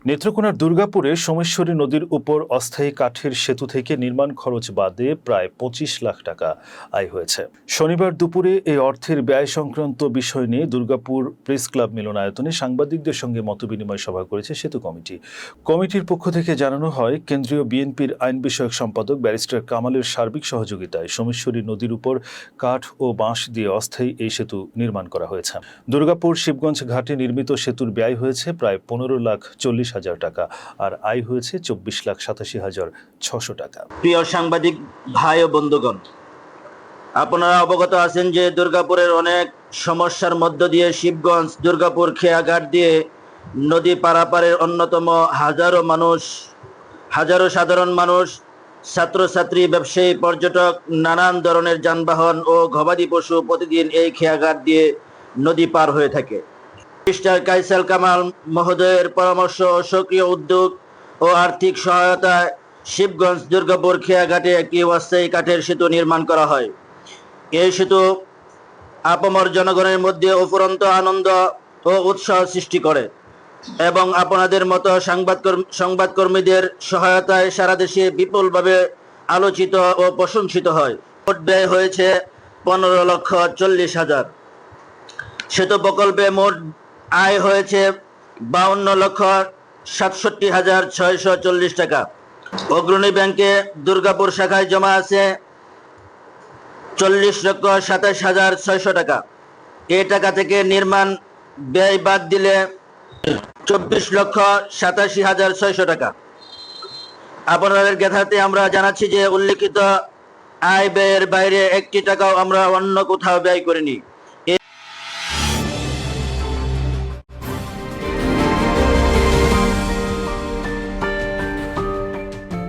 নেত্রকোনার দুর্গাপুরে সোমেশ্বরী নদীর উপর অস্থায়ী কাঠের সেতু থেকে নির্মাণ খরচ বাদে প্রায় ২৫ লাখ টাকা আয় হয়েছে। শনিবার দুপুরে এই অর্থের ব্যয় সংক্রান্ত বিষয় নিয়ে দুর্গাপুর প্রেস ক্লাব মিলনায়তনে সাংবাদিকদের সঙ্গে মতবিনিময় সভা করেছে সেতু কমিটি। কমিটির পক্ষ থেকে জানানো হয়, কেন্দ্রীয় বিএনপির আইন বিষয়ক সম্পাদক ব্যারিস্টার কামালের সার্বিক সহযোগিতায় সোমেশ্বরী নদীর উপর কাঠ ও বাঁশ দিয়ে অস্থায়ী এই সেতু নির্মাণ করা হয়েছে। দুর্গাপুর শিবগঞ্জ ঘাটে নির্মিত সেতুর ব্যয় হয়েছে প্রায় ১৫,৪০,০০০ টাকা আর আয় হয়েছে ২৪,৮৭,৬০০ টাকা। প্রিয় সাংবাদিক ভাই ও বন্ধুগণ, আপনারা অবগত আছেন যে দুর্গাপুরের অনেক সমস্যার মধ্য দিয়ে শিবগঞ্জ দুর্গাপুর খেয়াঘাট দিয়ে নদী পারাপারের অন্যতম হাজারো সাধারণ মানুষ, ছাত্রছাত্রী, ব্যবসায়ী, পর্যটক, নানান ধরনের যানবাহন ও গবাদি পশু প্রতিদিন এই খেয়াঘাট দিয়ে নদী পার হয়ে থাকে। মিস্টার কাইসার কামাল মহোদয়ের পরামর্শ ও সক্রিয় উদ্যোগ ও আর্থিক সহায়তায় শিবগঞ্জ দুর্গাপুর খেয়াঘাটে একটি অস্থায়ী কাঠের সেতু নির্মাণ করা হয়। এই সেতু আপামর জনগণের মধ্যে অফুরন্ত আনন্দ ও উৎসাহ সৃষ্টি করে এবং আপনাদের মতো সংবাদকর্মীদের সহায়তায় সারা দেশে বিপুলভাবে আলোচিত ও প্রশংসিত হয়। মোট ব্যয় হয়েছে ১৫,৪০,০০০। সেতু প্রকল্পে মোট আয় হয়েছে ৫২,৬৭,৬৪০ টাকা। অগ্রণী ব্যাংকে দুর্গাপুর শাখায় জমা আছে ৪০,২৭,৬০০ টাকা। এই টাকা থেকে নির্মাণ ব্যয় বাদ দিলে ২৪,৮৭,৬০০ টাকা। আপনাদের জ্ঞাতার্থে আমরা জানাচ্ছি যে উল্লেখিত আয় ব্যয়ের বাইরে একটি টাকাও আমরা অন্য কোথাও ব্যয় করিনি।